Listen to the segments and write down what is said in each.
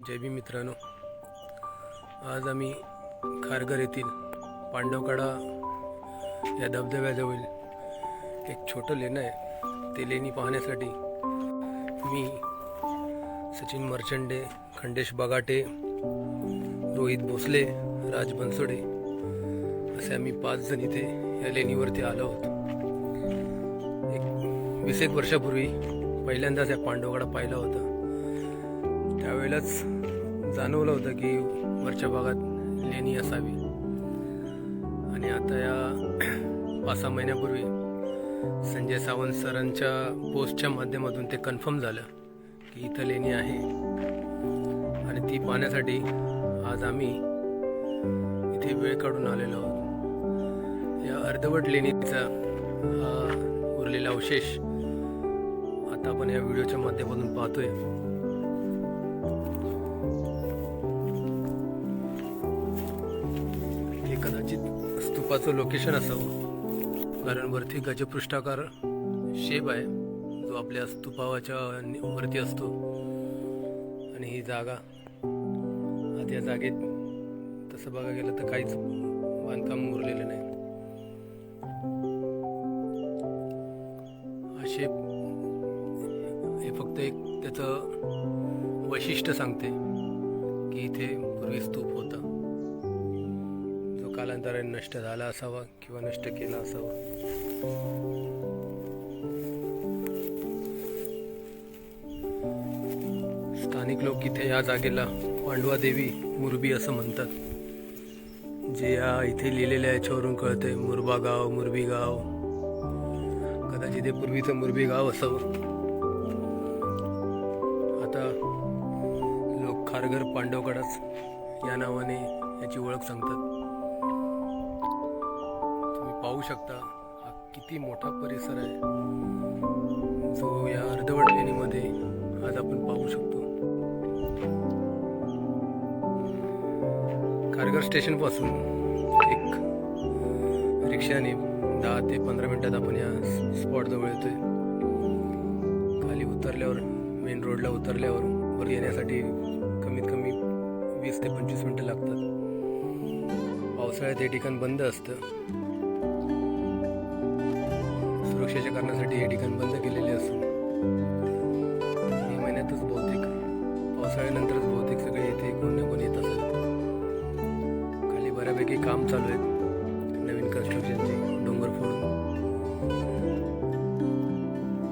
जय भीम मित्रांनो, आज आम्ही खारघर येथील पांडवकडा या धबधब्याजवळ एक छोटं लेणं आहे. ते लेणी पाहण्यासाठी मी, सचिन मर्चंडे, खंडेश बगाटे, रोहित भोसले, राज बनसोडे असे आम्ही 5 जण इथे या लेणीवरती आलो आहोत. 20 वर्षापूर्वी पहिल्यांदाच या पांडवकडा पाहिला होता. त्यावेळेलाच जाणवलं होतं की वरच्या भागात लेणी असावी. आणि आता या 5-6 महिन्यापूर्वी संजय सावंत सरांच्या पोस्टच्या माध्यमातून ते कन्फर्म झालं की इथं लेणी आहे. आणि ती पाहण्यासाठी आज आम्ही इथे वेळ काढून आलेलो आहोत. या अर्धवट लेणीचा उरलेला अवशेष आता आपण या व्हिडिओच्या माध्यमातून पाहतोय. हे कदाचित स्तूपाचं लोकेशन असावं, कारण वरती गजपृष्ठाकार शेप आहे जो आपल्या स्तूपाच्या वरती असतो. आणि ही जागा आता या जागेत तसं बघायला गेलं तर काहीच बांधकाम उरलेलं नाही. हा शेप हे फक्त एक त्याचं वैशिष्ट्य सांगते की इथे पूर्वी स्तूप होता जो कालांतराने नष्ट झाला असावा किंवा नष्ट केला असावा. स्थानिक लोक इथे या जागेला पांडवादेवी मुरबी असं म्हणतात. जे या इथे लिहिलेल्या याच्यावरून कळतंय मुरबा गाव, मुरबी गाव. कदाचित हे पूर्वीचं मुरबी गाव असावं. आता लोक खारघर पांडवकडाच या नावाने याची ओळख सांगतात. तुम्ही पाहू शकता हा किती मोठा परिसर आहे जो या अर्धवट लेणीमध्ये आज आपण पाहू शकतो. खारघर स्टेशन पासून एक रिक्षाने 10 ते 15 मिनिटात आपण या स्पॉट जवळ येतोय. खाली उतरल्यावर, मेन रोडला उतरल्यावर वर येण्यासाठी कमीत कमी 20 ते 25 मिनिटं लागतात. पावसाळ्यात हे ठिकाण बंद असतं. सुरक्षेच्या कारणासाठी हे ठिकाण बंद केलेले असून मे महिन्यातच बहुतेक, पावसाळ्यानंतरच बहुतेक सगळे इथे कोण ना कोण येत असत. खाली बऱ्यापैकी काम चालू आहेत नवीन कन्स्ट्रक्शनचे, डोंगर फोडून.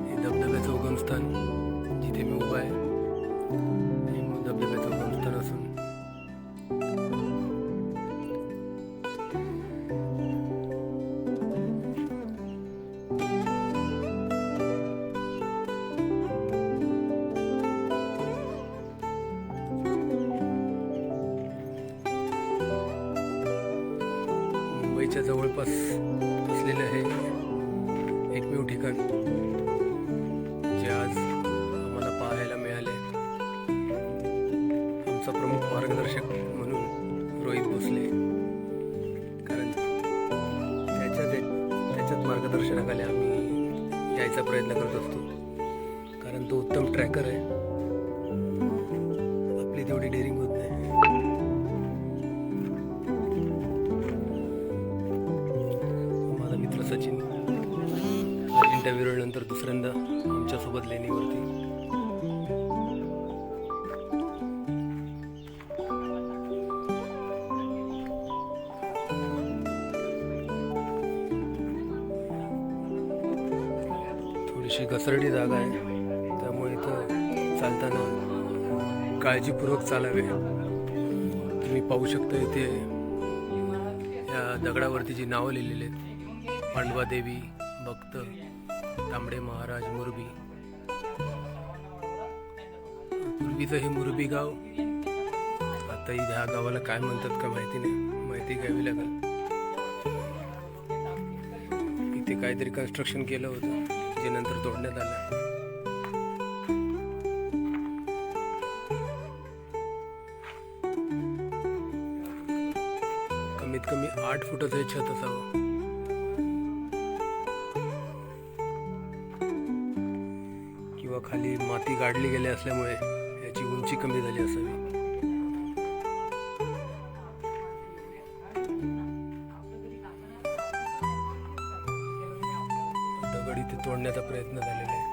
हे धबधब्याचं उगमस्थान जिथे मी उभा आहे हे धबधब्याचं उगमस्थान असून मुंबईच्या जवळपास असलेलं हे एकमेव ठिकाण जे आज आम्हाला पाहायला मिळाले. आमचा प्रमुख मार्गदर्शक म्हणून रोहित भोसले, कारण त्याच्याच मार्गदर्शनाखाली आम्ही यायचा प्रयत्न करत असतो. कारण तो उत्तम ट्रॅकर आहे. आपली तेवढी डेअरिंग होत नाही. सचिन अजिंठा विरळनंतर दुसऱ्यांदा आमच्यासोबत लेणीवरती. थोडीशी घसरडी जागा आहे, त्यामुळे इथं चालताना काळजीपूर्वक चालावे. तुम्ही पाहू शकता इथे या दगडावरती जी नावं लिहिलेली आहेत, पांडवादेवी, भक्त, तांबडे महाराज, मुरबी. पूर्वीचं हे मुरबी गाव आता ह्या गावाला काय म्हणतात का माहिती नाही, माहिती घ्यावी लागेल. इथे काहीतरी कन्स्ट्रक्शन केलं होतं जे नंतर तोडण्यात आलं. कमीत कमी 8 फुटाचं हे छत असावं. किंवा खाली माती गाडली गेली असल्यामुळे याची उंची कमी झाली असावी. शोधण्याचा प्रयत्न झालेला आहे.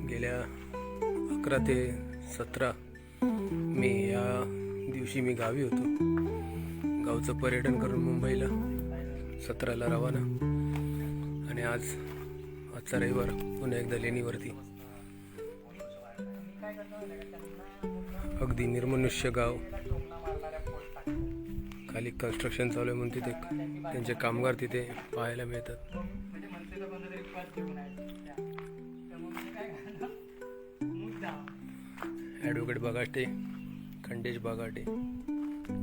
गेल्या 11 ते 17 मे या दिवशी मी गावी होतो. गावचं पर्यटन करून मुंबईला 17ला रवाना. आणि आजचा रविवार पुन्हा एकदा लेणीवरती. अगदी निर्मनुष्य गाव. खाली कन्स्ट्रक्शन चालू आहे म्हणून तिथे त्यांचे कामगार तिथे पाहायला मिळतात. ॲडव्होकेट बागाटे, खंडेश बागाटे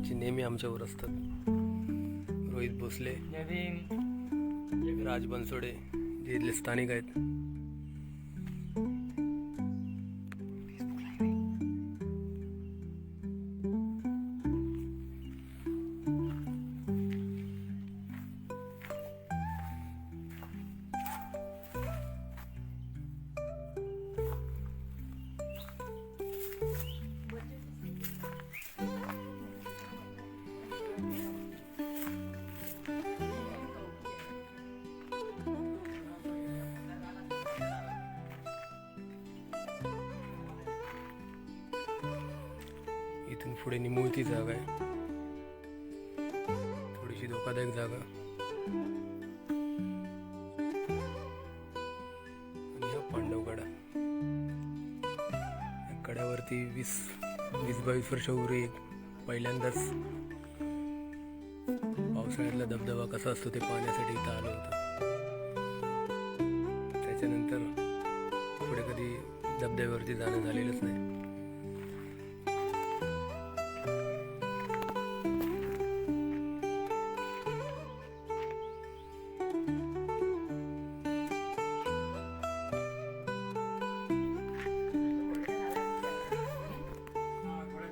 जे नेहमी आमच्यावर असतात. रोहित भोसले, राज बनसोडे जे इथले स्थानिक आहेत. इथून पुढे निमुळती जागा आहे, थोडीशी धोकादायक जागा. आणि हा पांडवगडा. या गडावरती 20-22 वर्षापूर्वी पहिल्यांदाच पावसाळ्यातला धबधबा कसा असतो ते पाहण्यासाठी इथं आलो होतो. त्याच्यानंतर पुढे कधी धबधब्यावरती जाणं झालेलंच नाही.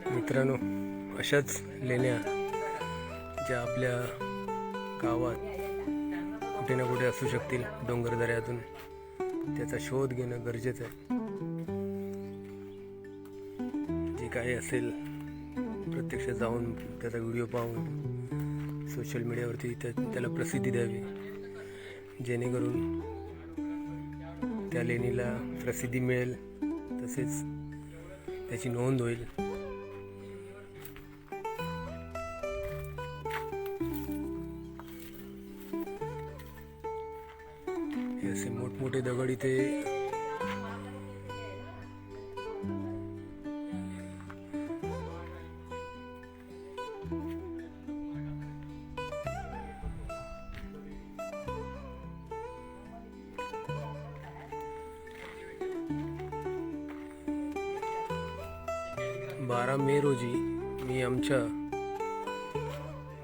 मित्रांनो, अशाच लेण्या ज्या आपल्या गावात कुठे ना कुठे असू शकतील डोंगरदऱ्यातून, त्याचा शोध घेणं गरजेचं आहे. जे काही असेल प्रत्यक्ष जाऊन त्याचा व्हिडिओ पाहून सोशल मीडियावरती त्याला प्रसिद्धी द्यावी, जेणेकरून त्या लेणीला प्रसिद्धी मिळेल, तसेच त्याची नोंद होईल. असे मोठमोठे दगड इथे बारा मे रोजी मी आमच्या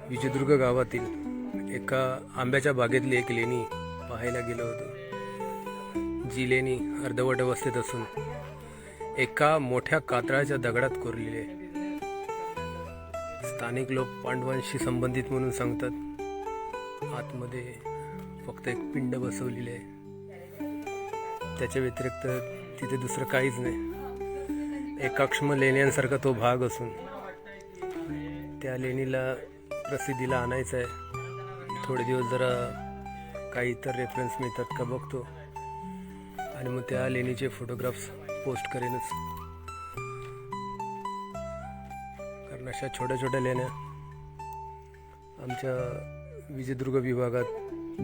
विजयदुर्ग गावातील एका आंब्याच्या बागेतली एक लेणी पाहायला गेलो होतो. जी लेणी अर्धवट अवस्थेत असून एका मोठ्या कातळाच्या दगडात कोरलेली आहे. स्थानिक लोक पांडवांशी संबंधित म्हणून सांगतात. आतमध्ये फक्त एक पिंड बसवलेली आहे, त्याच्या व्यतिरिक्त तिथे दुसरं काहीच नाही. एकाक्ष्म लेण्यांसारखा तो भाग असून त्या लेणीला प्रसिद्धीला आणायचं आहे. थोडे दिवस जरा काही इतर रेफरन्स मिळतात का बघतो, आणि मग त्या लेणीचे फोटोग्राफ्स पोस्ट करेनच. कारण अशा छोट्या छोट्या लेण्या आमच्या विजयदुर्ग विभागात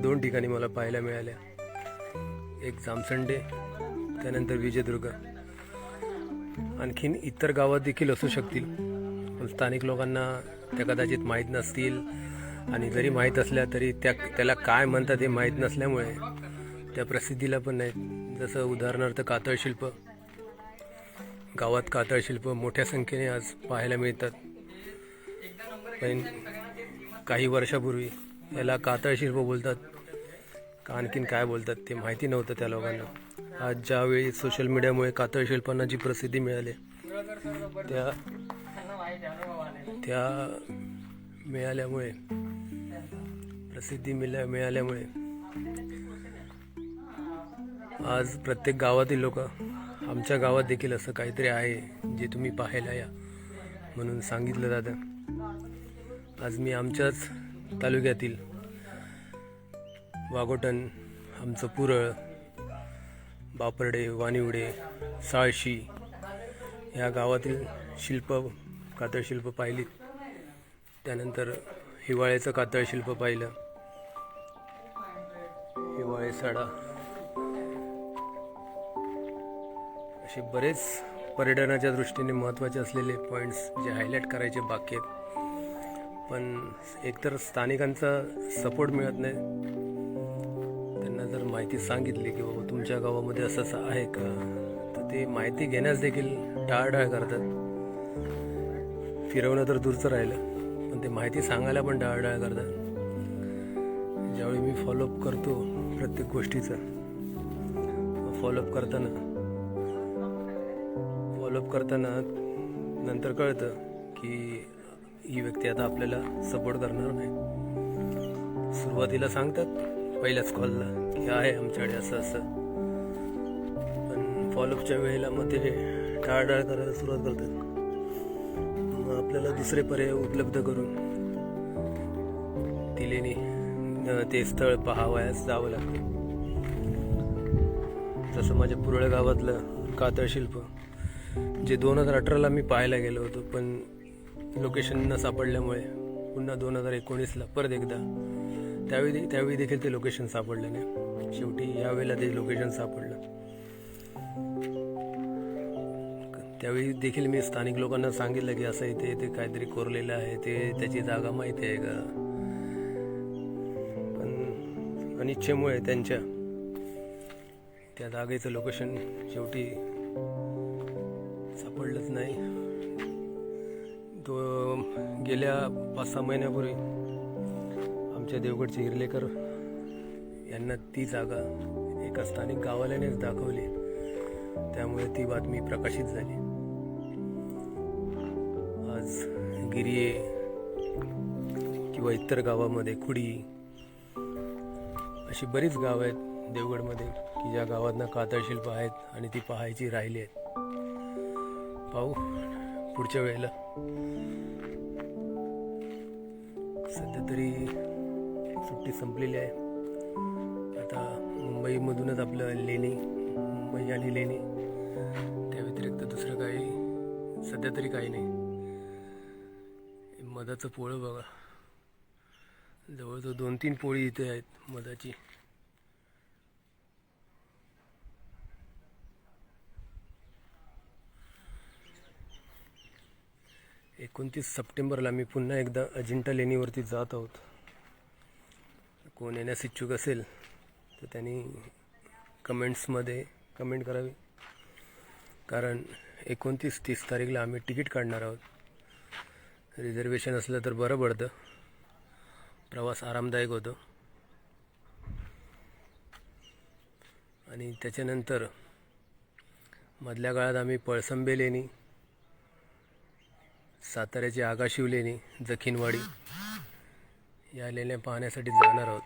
2 ठिकाणी मला पाहायला मिळाल्या. एक जामसंडे, त्यानंतर विजयदुर्ग. आणखीन इतर गावात देखील असू शकतील, पण स्थानिक लोकांना त्या कदाचित माहीत नसतील, आणि जरी माहीत असल्या तरी त्याला काय म्हणतात हे माहीत नसल्यामुळे त्या प्रसिद्धीला पण नाहीत. जसं उदाहरणार्थ कातळशिल्प. गावात कातळशिल्प मोठ्या संख्येने आज पाहायला मिळतात, पण काही वर्षापूर्वी याला कातळशिल्प बोलतात का आणखीन काय बोलतात ते माहिती नव्हतं त्या लोकांना. आज ज्यावेळी सोशल मीडियामुळे कातळशिल्पांना जी प्रसिद्धी मिळाली त्या मिळाल्यामुळे प्रसिद्धी मिळाल्यामुळे आज प्रत्येक गावातील लोक आमच्या गावात देखील असं काहीतरी आहे जे तुम्ही पाहायला या म्हणून सांगितलं जातं। आज मी आमच्याच तालुक्यातील वाघोटण, आमचं पुरळ, बापर्डे, वानिवडे, साळशी या गावातील कातळशिल्प पाहिलीत। त्यानंतर हिवाळ्याचं कातळशिल्प पाहिलं, हिवाळे साडा, असे बरेच पर्यटनाच्या दृष्टीने महत्त्वाचे असलेले पॉईंट्स जे हायलाईट करायचे बाकी आहेत, पण एकतर स्थानिकांचा सपोर्ट मिळत नाही। त्यांना जर माहिती सांगितली की बाबा तुमच्या गावामध्ये असं असं आहे का, तर ते माहिती घेण्यास देखील टाळाटाळ करतात। फिरवणं तर दूरचं राहिलं, पण ते माहिती सांगायला पण टाळाटाळ करतात। ज्यावेळी मी फॉलोअप करतो प्रत्येक गोष्टीचं, फॉलोअप करताना नंतर कळतं की ही व्यक्ती आता आपल्याला सपोर्ट करणार नाही। सुरुवातीला सांगतात पहिल्याच कॉलला की आहे आमच्याकडे असं असं, पण फॉलोअपच्या वेळेला मग ते टाळाटाळ करायला सुरुवात करतात। मग आपल्याला दुसरे पर्याय उपलब्ध करून दिलेने ते स्थळ पाहावयास जावं लागतं। जसं माझ्या पुरळ गावातलं कातळशिल्प जे 2018ला मी पाहायला गेलो होतो, पण लोकेशन न सापडल्यामुळे पुन्हा 2019ला परत एकदा त्यावेळी देखील ते लोकेशन सापडलं नाही। शेवटी यावेळेला ते लोकेशन सापडलं। त्यावेळी देखील मी स्थानिक लोकांना सांगितलं की असं इथे काहीतरी कोरलेलं आहे, ते त्याची जागा माहिती आहे का, पण अनिच्छेमुळे त्यांच्या त्या जागेचं लोकेशन शेवटी सापडलंच नाही। तो गेल्या 5-6 महिन्यापूर्वी आमच्या देवगडचे हिरलेकर यांना ती जागा एका स्थानिक गावाल्यानेच दाखवली, त्यामुळे ती बातमी प्रकाशित झाली। आज गिरिये किंवा इतर गावामध्ये खुडी अशी बरीच गावं आहेत देवगडमध्ये की ज्या गावांना कातळशिल्प आहेत आणि ती पाहायची राहिली आहेत। पाहू पुढच्या वेळेला। सध्या तरी सुट्टी संपलेली आहे, आता मुंबईमधूनच आपलं मुंबई आणि लेणी, त्या व्यतिरिक्त दुसरं काही सध्या तरी काही नाही। मधाचं पोळं बघा, जवळजवळ 2-3 पोळी इथे आहेत मधाची। 29 सप्टेंबरला मी पुन्हा एकदा अजिंठा लेणीवरती जात आहोत। कोण येण्यास इच्छुक असेल तर त्यांनी कमेंट्समध्ये कमेंट करावी, कारण 29-30 तारीखला आम्ही तिकीट काढणार आहोत। रिझर्वेशन असलं तर बरं पडतं, प्रवास आरामदायक होतो। आणि त्याच्यानंतर मधल्या काळात आम्ही पळसंबे लेणी, साताऱ्याची आगाशिव लेणी, जखीनवाडी या लेण्या पाहण्यासाठी जाणार आहोत।